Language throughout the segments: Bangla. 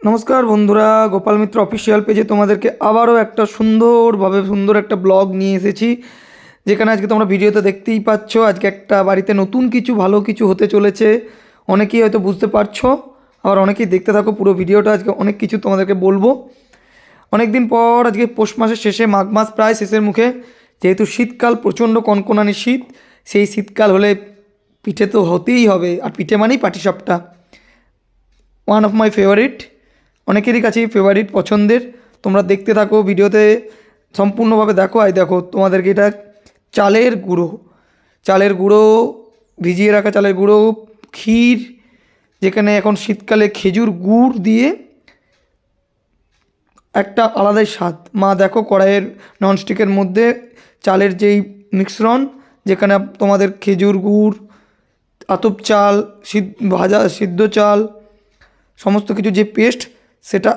নমস্কার বন্ধুরা, গোপাল মিত্র অফিসিয়াল পেজে তোমাদেরকে আবারও একটা সুন্দর একটা ব্লগ নিয়ে এসেছি। যেখানে আজকে তোমরা ভিডিওতে দেখতেই পাচ্ছ, আজকে একটা বাড়িতে নতুন কিছু ভালো কিছু হতে চলেছে। অনেকেই হয়তো বুঝতে পারছো, আবার অনেকেই দেখতে থাকো পুরো ভিডিওটা। আজকে অনেক কিছু তোমাদেরকে বলবো। অনেক দিন পর আজকে পৌষ মাসের শেষে, মাঘ মাস প্রায় শেষের মুখে, যেহেতু শীতকাল, প্রচণ্ড কনকনানি শীত। সেই শীতকাল হলে পিঠে তো হতেই হবে, আর পিঠে মানেই পাটিসাপটা, ওয়ান অফ মাই ফেভারিট, অনেকেরই কাছেই ফেভারিট, পছন্দের। তোমরা দেখতে থাকো, ভিডিওতে সম্পূর্ণভাবে দেখো। দেখো তোমাদেরকে এটা চালের গুঁড়ো, ভিজিয়ে রাখা চালের গুঁড়ো, ক্ষীর, যেখানে এখন শীতকালে খেজুর গুড় দিয়ে একটা আলাদাই স্বাদ। মা দেখো কড়াইয়ের ননস্টিকের মধ্যে চালের যেই মিশ্রণ, যেখানে তোমাদের খেজুর গুড়, আতপ চাল, সিদ্ধ চাল, সমস্ত কিছু যে পেস্ট, সেটা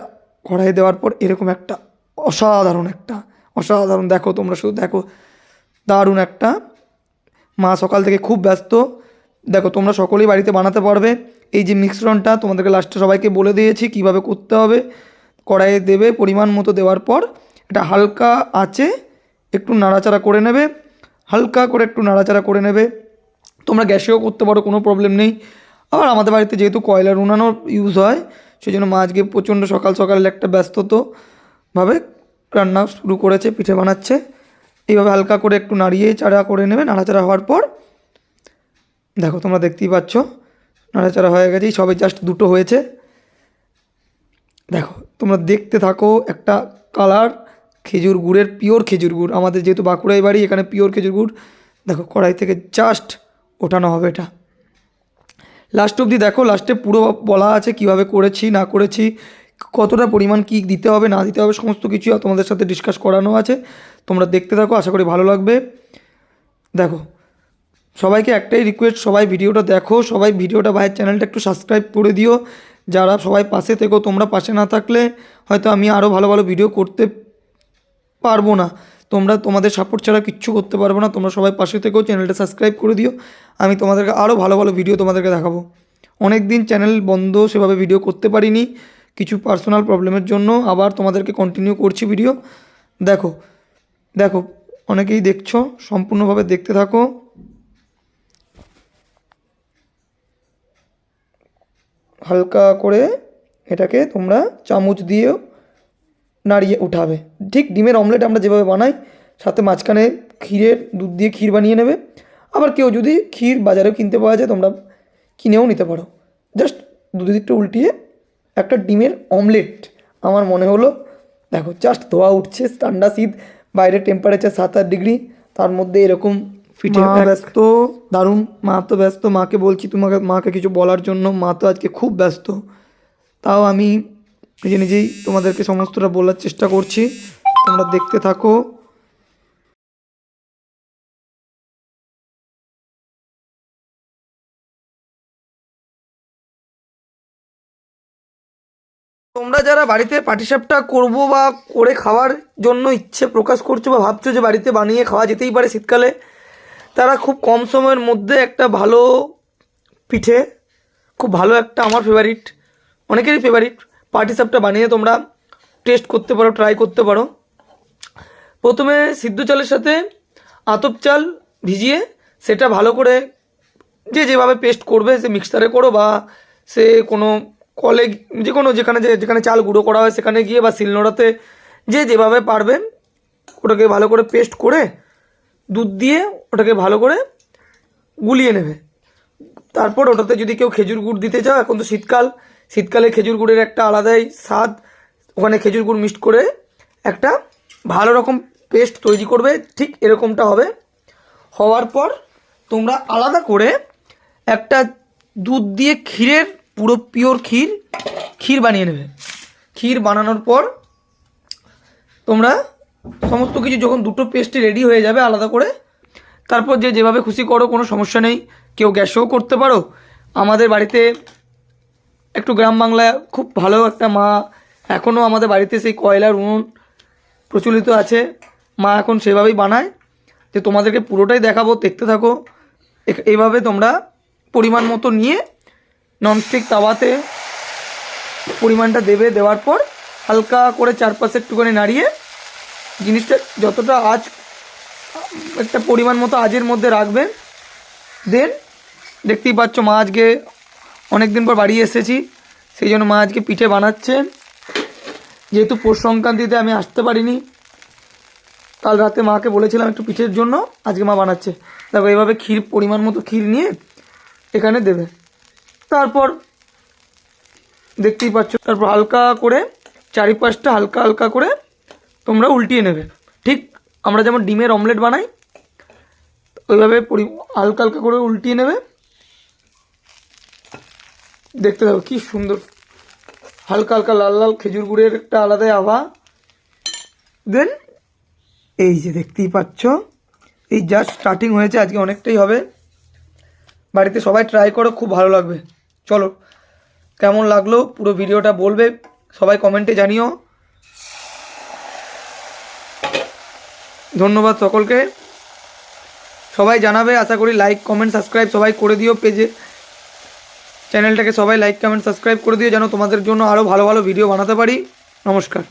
কড়াইয়ে দেওয়ার পর এরকম একটা অসাধারণ দেখো, তোমরা শুধু দেখো, দারুণ একটা। মা সকাল থেকে খুব ব্যস্ত। দেখো তোমরা সকলেই বাড়িতে বানাতে পারবে। এই যে মিশ্রণটা তোমাদেরকে লাস্টে সবাইকে বলে দিয়েছি কীভাবে করতে হবে। কড়াইয়ে দেবে, পরিমাণ মতো দেওয়ার পর এটা হালকা আঁচে একটু নাড়াচাড়া করে নেবে। তোমরা গ্যাসেও করতে পারো, কোনো প্রবলেম নেই। আবার আমাদের বাড়িতে যেহেতু কয়লার উনানও ইউজ হয়, সেই জন্য মা আজকে প্রচণ্ড সকাল একটা ব্যস্ততভাবে রান্না শুরু করেছে, পিঠে বানাচ্ছে। এইভাবে হালকা করে একটু নাড়াচাড়া করে নেবে। নাড়াচাড়া হওয়ার পর দেখো, তোমরা দেখতেই পাচ্ছ নাড়াচাড়া হয়ে গেছে, সবে জাস্ট দুটো হয়েছে। দেখো তোমরা দেখতে থাকো, একটা কালার, খেজুর গুড়ের, পিওর খেজুর গুড়। আমাদের যেহেতু বাঁকুড়ায় বাড়ি, এখানে পিওর খেজুর গুড়। দেখো কড়াই থেকে জাস্ট ওঠানো হবে এটা। লাস্ট অবধি দেখো, লাস্টে পুরো বলা আছে কীভাবে করেছি না করেছি, কতটা পরিমাণ কী দিতে হবে না দিতে হবে, সমস্ত কিছু তোমাদের সাথে ডিসকাস করানো আছে। তোমরা দেখতে থাকো, আশা করি ভালো লাগবে। দেখো সবাইকে একটাই রিকোয়েস্ট, সবাই ভিডিওটা দেখো, সবাই ভিডিওটা, ভাইয়ের চ্যানেলটা একটু সাবস্ক্রাইব করে দিও। যারা সবাই পাশে থেকো, তোমরা পাশে না থাকলে হয়তো আমি আরও ভালো ভালো ভিডিও করতে পারবো না। তোমাদের সাপোর্ট ছাড়া কিচ্ছু করতে পারবো না। তোমরা সবাই পাশে থেকেও চ্যানেলটা সাবস্ক্রাইব করে দিও। আমি তোমাদেরকে আরও ভালো ভিডিও তোমাদেরকে দেখাবো। অনেক দিন চ্যানেল বন্ধ, সেভাবে ভিডিও করতে পারিনি কিছু পার্সোনাল প্রবলেমের জন্য। আবার তোমাদেরকে কন্টিনিউ করছি ভিডিও। দেখো দেখো অনেকেই দেখছো, সম্পূর্ণভাবে দেখতে থাকো। হালকা করে এটাকে তোমরা চামচ দিয়েও নাড়িয়ে উঠাবে, ঠিক ডিমের অমলেট আমরা যেভাবে বানাই, সাথে মাঝখানে দুধ দিয়ে ক্ষীর বানিয়ে নেবে। আবার কেউ যদি ক্ষীর বাজারেও কিনতে পাওয়া যায়, তোমরা কিনেও নিতে পারো। জাস্ট দুদিকটা উল্টিয়ে একটা ডিমের অমলেট আমার মনে হলো। দেখো জাস্ট ধোয়া উঠছে, ঠান্ডা শীত, বাইরের টেম্পারেচার 7-8 ডিগ্রি, তার মধ্যে এরকম পিঠে। ব্যস্ত, দারুণ। মা তো ব্যস্ত, মাকে বলছি মাকে কিছু বলার জন্য, মা তো আজকে খুব ব্যস্ত। তাও আমি নিজেই তোমাদেরকে সমস্তটা বলার চেষ্টা করছি, তোমরা দেখতে থাকো। তোমরা যারা বাড়িতে পাটিসাপটা করবো বা করে খাওয়ার জন্য ইচ্ছে প্রকাশ করছো বা ভাবছো যে বাড়িতে বানিয়ে খাওয়া যেতেই পারে শীতকালে, তারা খুব কম সময়ের মধ্যে একটা ভালো পিঠে, খুব ভালো একটা, আমার ফেভারিট, অনেকেরই ফেভারিট পাটিসাপটা বানিয়ে তোমরা টেস্ট করতে পারো, ট্রাই করতে পারো। প্রথমে সিদ্ধ চালের সাথে আতপ চাল ভিজিয়ে, সেটা ভালো করে যেভাবে পেস্ট করবে, সে মিক্সারে করো বা সে কোনো কলে, যেখানে চাল গুঁড়ো করা হয় সেখানে গিয়ে, বা শিলনোড়াতে, যেভাবে পারবেন ওটাকে ভালো করে পেস্ট করে দুধ দিয়ে ওটাকে ভালো করে গুলিয়ে নেবে। তারপর ওটাতে যদি কেউ খেজুর গুড় দিতে চাও, এখন তো শীতকালে খেজুর গুড়ের একটা আলাদাই স্বাদ, ওখানে খেজুর গুড় মিক্সড করে একটা ভালো রকম পেস্ট তৈরি করবে। ঠিক এরকমটা হবে। হওয়ার পর তোমরা আলাদা করে একটা দুধ দিয়ে ক্ষীরের, পুরো পিওর ক্ষীর বানিয়ে নেবে। ক্ষীর বানানোর পর তোমরা সমস্ত কিছু যখন দুটো পেস্টে রেডি হয়ে যাবে আলাদা করে, তারপর যেভাবে খুশি করো, কোনো সমস্যা নেই। কেউ গ্যাসেও করতে পারো। আমাদের বাড়িতে একটু গ্রাম বাংলায় খুব ভালো একটা, মা এখনও আমাদের বাড়িতে সেই কয়লার উনুন প্রচলিত আছে, মা এখন সেভাবেই বানায়। যে তোমাদেরকে পুরোটাই দেখাবো, দেখতে থাকো। এইভাবে তোমরা পরিমাণ মতো নিয়ে ননস্টিক তাওয়াতে পরিমাণটা দেবে। দেওয়ার পর হালকা করে চারপাশে একটুখানি নাড়িয়ে জিনিসটা যতটা আঁচ, একটা পরিমাণ মতো আঁচের মধ্যে রাখবেন। দেন দেখতেই পাচ্ছ মা আজকে অনেক দিন পর বাড়ি এসেছি, সেই জন্য মা আজকে পিঠে বানাচ্ছেন। যেহেতু পৌষ সংক্রান্তিতে আমি আসতে পারিনি, কাল রাতে মাকে বলেছিলাম একটু পিঠের জন্য, আজকে মা বানাচ্ছে। দেখো এইভাবে ক্ষীর, পরিমাণ মতো ক্ষীর নিয়ে এখানে দেবে। তারপর দেখতেই পাচ্ছ, তারপর হালকা করে চারিপাশটা হালকা হালকা করে তোমরা উল্টিয়ে নেবে। ঠিক আমরা যেমন ডিমের অমলেট বানাই ওইভাবে হালকা হালকা করে উল্টিয়ে নেবে। দেখতে থাকো কি সুন্দর হালকা হালকা লাল লাল খেজুর গুড়ের একটা আলাদাই আভা। দেন এই যে দেখতেই পাচ্ছ, এই জাস্ট স্টার্টিং হয়েছে, আজকে অনেকটাই হবে। বাড়িতে সবাই ট্রাই করো, খুব ভালো লাগবে। চলো, কেমন লাগলো পুরো ভিডিওটা বলবে, সবাই কমেন্টে জানিও। ধন্যবাদ সকলকে, সবাই জানাবে আশা করি। লাইক কমেন্ট সাবস্ক্রাইব সবাই করে দিও, পেজে চ্যানেলটাকে সবাই লাইক কমেন্ট সাবস্ক্রাইব করে দিও, যেন তোমাদের জন্য আরও ভালো ভালো ভিডিও বানাতে পারি। নমস্কার।